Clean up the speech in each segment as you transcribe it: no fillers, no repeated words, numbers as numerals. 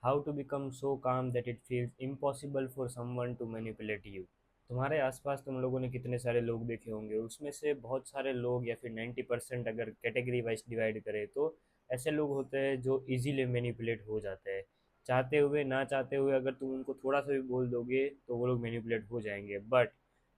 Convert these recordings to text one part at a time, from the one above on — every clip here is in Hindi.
How to become so calm that it feels impossible for someone to manipulate you. तुम्हारे आसपास तुम लोगों ने कितने सारे लोग देखे होंगे, उसमें से बहुत सारे लोग या फिर 90% अगर कैटेगरी वाइज डिवाइड करें तो ऐसे लोग होते हैं जो इजीली मैनिपुलेट हो जाते हैं। चाहते हुए ना चाहते हुए अगर तुम उनको थोड़ा सा भी बोल दोगे तो वो लोग मैनिपुलेट हो जाएंगे। बट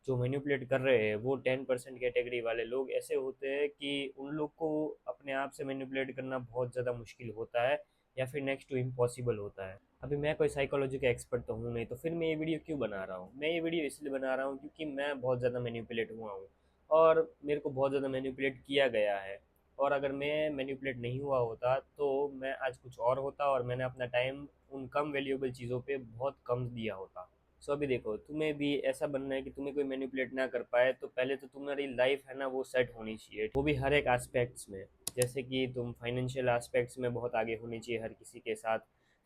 जो मैनिपुलेट कर रहे हैं वो 10% कैटेगरी वाले लोग ऐसे होते हैं कि उन लोग को अपने आप से मैनिपुलेट करना बहुत ज़्यादा मुश्किल होता है या फिर नेक्स्ट टू इम्पॉसिबल होता है। अभी मैं कोई साइकोलॉजी का एक्सपर्ट तो हूँ नहीं, तो फिर मैं ये वीडियो क्यों बना रहा हूँ? मैं ये वीडियो इसलिए बना रहा हूँ क्योंकि मैं बहुत ज़्यादा मैनिपुलेट हुआ हूँ और मेरे को बहुत ज़्यादा मैनिपुलेट किया गया है। और अगर मैं मैनिपुलेट नहीं हुआ होता तो मैं आज कुछ और होता और मैंने अपना टाइम उन कम वैल्यूएबल चीज़ों पे बहुत कम दिया होता। सो अभी देखो, तुम्हें भी ऐसा बनना है कि तुम्हें कोई मैनिपुलेट ना कर पाए, तो पहले तो तुम्हारी लाइफ है ना वो सेट होनी चाहिए, वो भी हर एक एस्पेक्ट्स में। जैसे कि तुम फाइनेंशियल एस्पेक्ट्स में बहुत आगे होनी चाहिए हर किसी के साथ।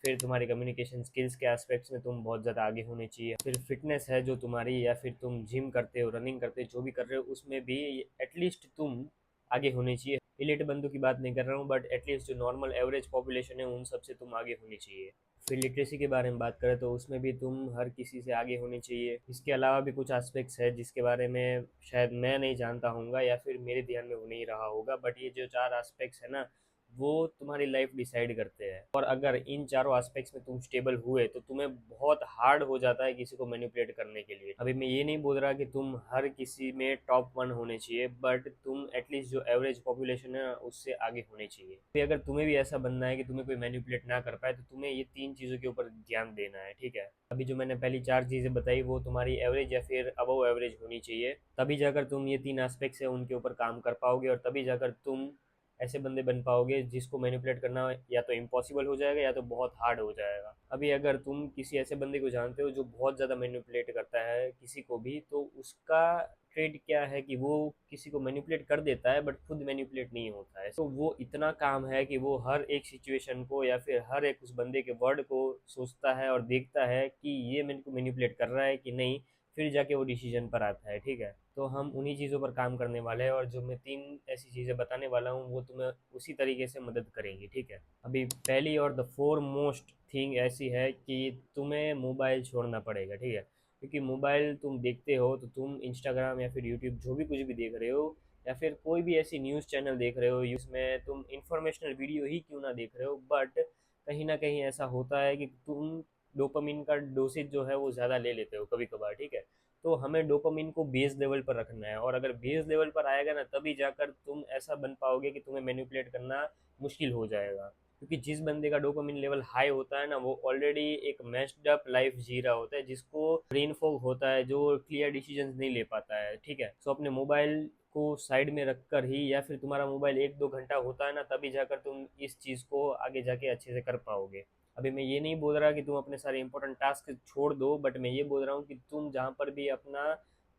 फिर तुम्हारी कम्युनिकेशन स्किल्स के एस्पेक्ट्स में तुम बहुत ज़्यादा आगे होने चाहिए। फिर फिटनेस है जो तुम्हारी, या फिर तुम जिम करते हो, रनिंग करते हो, जो भी कर रहे हो उसमें भी एटलीस्ट तुम आगे होने चाहिए। इलिट बंदों की बात नहीं कर रहा हूँ, बट एटलीस्ट जो नॉर्मल एवरेज पॉपुलेशन है उन सब से तुम आगे होनी चाहिए। फिर लिटरेसी के बारे में बात करें तो उसमें भी तुम हर किसी से आगे होनी चाहिए। इसके अलावा भी कुछ एस्पेक्ट्स है जिसके बारे में शायद मैं नहीं जानता हूँगा या फिर मेरे ध्यान में वो नहीं रहा होगा, बट ये जो चार एस्पेक्ट्स है ना वो तुम्हारी लाइफ डिसाइड करते हैं। और अगर इन चारों एस्पेक्ट्स में तुम स्टेबल हुए तो तुम्हें बहुत हार्ड हो जाता है किसी को मैनिपुलेट करने के लिए। अभी मैं ये नहीं बोल रहा कि तुम हर किसी में टॉप वन होने चाहिए, बट तुम एटलीस्ट जो एवरेज पॉपुलेशन है उससे आगे होने चाहिए। फिर अगर तुम्हें भी ऐसा बनना है कि तुम्हें कोई मैनिपुलेट ना कर पाए तो तुम्हें ये तीन चीज़ों के ऊपर ध्यान देना है, ठीक है? अभी जो मैंने पहली चार चीज़ें बताई वो तुम्हारी एवरेज या फिर अबव एवरेज होनी चाहिए, तभी जाकर तुम ये तीन एस्पेक्ट्स है उनके ऊपर काम कर पाओगे और तभी जाकर तुम ऐसे बंदे बन पाओगे जिसको मैनिपुलेट करना या तो इम्पॉसिबल हो जाएगा या तो बहुत हार्ड हो जाएगा। अभी अगर तुम किसी ऐसे बंदे को जानते हो जो बहुत ज़्यादा मैनिपुलेट करता है किसी को भी, तो उसका ट्रेड क्या है कि वो किसी को मैनिपुलेट कर देता है बट खुद मैनिपुलेट नहीं होता है। तो वो इतना काम है कि वो हर एक सिचुएशन को या फिर हर एक उस बंदे के वर्ड को सोचता है और देखता है कि ये मेरे को मैनिपुलेट कर रहा है कि नहीं, फिर जाके वो डिसीजन पर आता है, ठीक है? तो हम उन्हीं चीज़ों पर काम करने वाले हैं और जो मैं तीन ऐसी चीज़ें बताने वाला हूँ वो तुम्हें उसी तरीके से मदद करेंगी, ठीक है? अभी पहली और द फोर मोस्ट थिंग ऐसी है कि तुम्हें मोबाइल छोड़ना पड़ेगा, ठीक है? क्योंकि मोबाइल तुम देखते हो तो तुम इंस्टाग्राम या फिर यूट्यूब जो भी कुछ भी देख रहे हो या फिर कोई भी ऐसी न्यूज़ चैनल देख रहे हो, उसमें तुम इंफॉर्मेशनल वीडियो ही क्यों ना देख रहे हो, बट कहीं ना कहीं ऐसा होता है कि तुम डोपामिन का डोसेज जो है वो ज़्यादा ले लेते हो कभी कभार, ठीक है? तो हमें डोपामिन को बेस लेवल पर रखना है और अगर बेस लेवल पर आएगा ना तभी जाकर तुम ऐसा बन पाओगे कि तुम्हें मैनिपुलेट करना मुश्किल हो जाएगा। क्योंकि जिस बंदे का डोपामिन लेवल हाई होता है ना वो ऑलरेडी एक मैस्ड अप लाइफ जी रहा होता है, जिसको ब्रेन फॉग होता है, जो क्लियर डिसीजंस नहीं ले पाता है, ठीक है? सो अपने मोबाइल को साइड में रखकर ही या फिर तुम्हारा मोबाइल 1-2 घंटा होता है ना तभी जाकर तुम इस चीज़ को आगे जाके अच्छे से कर पाओगे। अभी मैं ये नहीं बोल रहा कि तुम अपने सारे इंपॉर्टेंट टास्क छोड़ दो, बट मैं ये बोल रहा हूँ कि तुम जहाँ पर भी अपना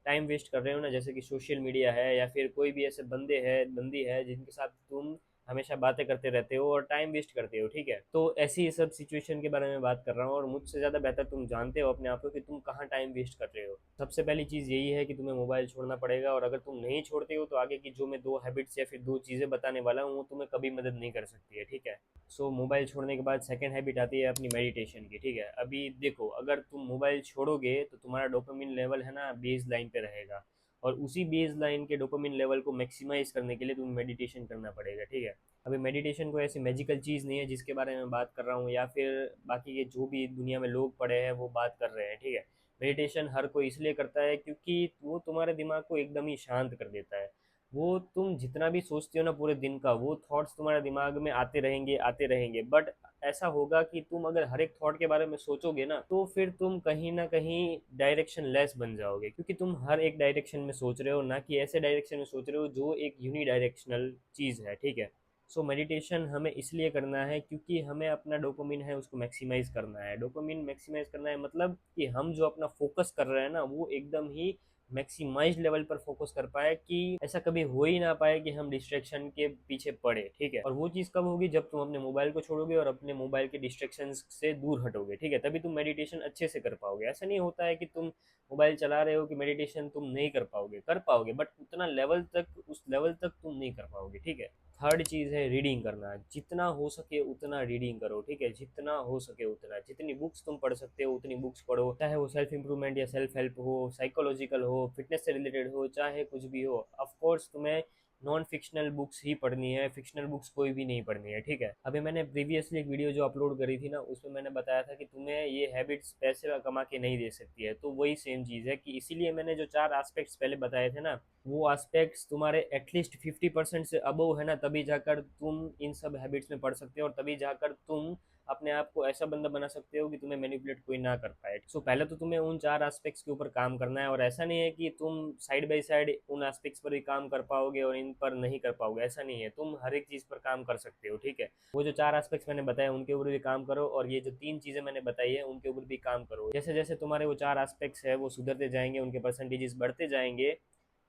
टाइम वेस्ट कर रहे हो ना, जैसे कि सोशल मीडिया है या फिर कोई भी ऐसे बंदे है बंदी है जिनके साथ तुम हमेशा बातें करते रहते हो और टाइम वेस्ट करते हो, ठीक है? तो ऐसी ये सब सिचुएशन के बारे में बात कर रहा हूँ और मुझसे ज़्यादा बेहतर तुम जानते हो अपने आप को कि तुम कहाँ टाइम वेस्ट कर रहे हो। सबसे पहली चीज़ यही है कि तुम्हें मोबाइल छोड़ना पड़ेगा और अगर तुम नहीं छोड़ते हो तो आगे की जो मैं दो हैबिट्स या फिर दो चीज़ें बताने वाला हूँ वो तुम्हें कभी मदद नहीं कर सकती है, ठीक है? सो मोबाइल छोड़ने के बाद सेकंड हैबिट आती है अपनी मेडिटेशन की, ठीक है? अभी देखो, अगर तुम मोबाइल छोड़ोगे तो तुम्हारा डोपामिन लेवल है ना बेस लाइन पे रहेगा और उसी बेस लाइन के डोपामिन लेवल को मैक्सिमाइज करने के लिए तुम्हें मेडिटेशन करना पड़ेगा, ठीक है? अभी मेडिटेशन को ऐसी मैजिकल चीज़ नहीं है जिसके बारे में बात कर रहा हूँ या फिर बाकी के जो भी दुनिया में लोग पड़े हैं वो बात कर रहे हैं, ठीक है? मेडिटेशन हर कोई इसलिए करता है क्योंकि वो तुम्हारे दिमाग को एकदम ही शांत कर देता है। वो तुम जितना भी सोचते हो ना पूरे दिन का, वो थॉट्स तुम्हारे दिमाग में आते रहेंगे, बट ऐसा होगा कि तुम अगर हर एक थॉट के बारे में सोचोगे ना तो फिर तुम कहीं ना कहीं डायरेक्शन लेस बन जाओगे, क्योंकि तुम हर एक डायरेक्शन में सोच रहे हो, ना कि ऐसे डायरेक्शन में सोच रहे हो जो एक यूनी डायरेक्शनल चीज़ है, ठीक है? सो मेडिटेशन हमें इसलिए करना है क्योंकि हमें अपना डोपामिन है उसको मैक्सिमाइज करना है। डोपामिन मैक्सिमाइज करना है मतलब कि हम जो अपना फोकस कर रहे हैं ना वो एकदम ही मैक्सिमाइज लेवल पर फोकस कर पाए, कि ऐसा कभी हो ही ना पाए कि हम डिस्ट्रैक्शन के पीछे पड़े, ठीक है? और वो चीज़ कब होगी? जब तुम अपने मोबाइल को छोड़ोगे और अपने मोबाइल के डिस्ट्रैक्शन से दूर हटोगे, ठीक है? तभी तुम मेडिटेशन अच्छे से कर पाओगे। ऐसा नहीं होता है कि तुम मोबाइल चला रहे हो कि मेडिटेशन तुम नहीं कर पाओगे, कर पाओगे, बट उतना लेवल तक, उस लेवल तक तुम नहीं कर पाओगे, ठीक है? थर्ड चीज़ है रीडिंग करना। जितना हो सके उतना रीडिंग करो, ठीक है, जितना हो सके उतना, जितनी बुक्स तुम पढ़ सकते हो उतनी बुक्स पढ़ो, चाहे वो सेल्फ इंप्रूवमेंट या सेल्फ हेल्प हो, साइकोलॉजिकल हो, फिटनेस से रिलेटेड हो, चाहे कुछ भी हो। ऑफ कोर्स तुम्हें नॉन फिक्शनल बुक्स ही पढ़नी है, फिक्शनल बुक्स कोई भी नहीं पढ़नी है, ठीक है। अभी मैंने प्रीवियसली एक वीडियो जो अपलोड करी थी ना, उसमें मैंने बताया था कि तुम्हें ये हैबिट्स पैसे कमा के नहीं दे सकती है, तो वही सेम चीज़ है कि इसीलिए मैंने जो 4 एस्पेक्ट्स पहले बताए थे ना, वो एस्पेक्ट्स तुम्हारे एटलीस्ट 50% से अबव है ना, तभी जाकर तुम इन सब हैबिट्स में पढ़ सकते हो, और तभी जाकर तुम अपने आप को ऐसा बंदा बना सकते हो कि तुम्हें मैनिपुलेट कोई ना कर पाए। सो पहले तो तुम्हें उन 4 एस्पेक्ट्स के ऊपर काम करना है, और ऐसा नहीं है कि तुम साइड बाय साइड उन एस्पेक्ट्स पर भी काम कर पाओगे और इन पर नहीं कर पाओगे, ऐसा नहीं है, तुम हर एक चीज़ पर काम कर सकते हो, ठीक है। वो जो 4 एस्पेक्ट्स मैंने बताए उनके ऊपर भी काम करो, और ये जो 3 चीज़ें मैंने बताई है उनके ऊपर भी काम करो। जैसे जैसे तुम्हारे वो 4 एस्पेक्ट्स है वो सुधरते जाएंगे, उनके परसेंटेजेस बढ़ते जाएंगे,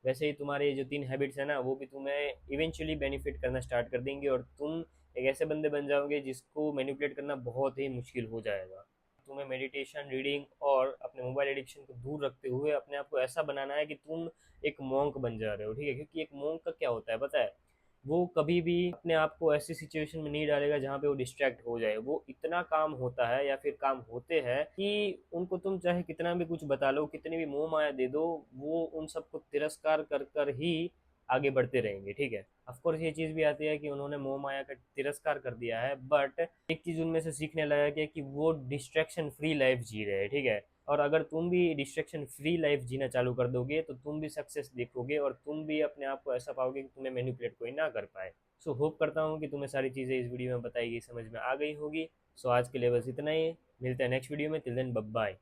वैसे ही तुम्हारे जो 3 हैबिट्स है ना वो भी तुम्हें इवेंचुअली बेनिफिट करना स्टार्ट कर देंगे, और तुम एक ऐसे बंदे बन जाओगे जिसको मैनिपुलेट करना बहुत ही मुश्किल हो जाएगा। तुम्हें मेडिटेशन, रीडिंग और अपने मोबाइल एडिक्शन को दूर रखते हुए अपने आप को ऐसा बनाना है कि तुम एक मॉन्क बन जा रहे हो, ठीक है। क्योंकि एक मॉन्क का क्या होता है पता है, वो कभी भी अपने आप को ऐसी सिचुएशन में नहीं डालेगा जहाँ पे वो डिस्ट्रैक्ट हो जाए। वो इतना काम होता है या फिर काम होते हैं कि उनको तुम चाहे कितना भी कुछ बता लो, कितनी भी मोह माया दे दो, वो उन सबको तिरस्कार कर कर ही आगे बढ़ते रहेंगे, ठीक है। ऑफकोर्स ये चीज़ भी आती है कि उन्होंने मोह माया का तिरस्कार कर दिया है, बट एक चीज़ उनमें से सीखने लायक है कि वो डिस्ट्रैक्शन फ्री लाइफ जी रहे हैं, ठीक है। और अगर तुम भी डिस्ट्रैक्शन फ्री लाइफ जीना चालू कर दोगे तो तुम भी सक्सेस देखोगे, और तुम भी अपने आप को ऐसा पाओगे कि तुम्हें मैनिपुलेट कोई ना कर पाए। सो होप करता हूँ कि तुम्हें सारी चीज़ें इस वीडियो में बताई गई समझ में आ गई होगी। सो आज के लिए बस इतना ही, मिलते हैं नेक्स्ट वीडियो में, टिल देन बाय बाय।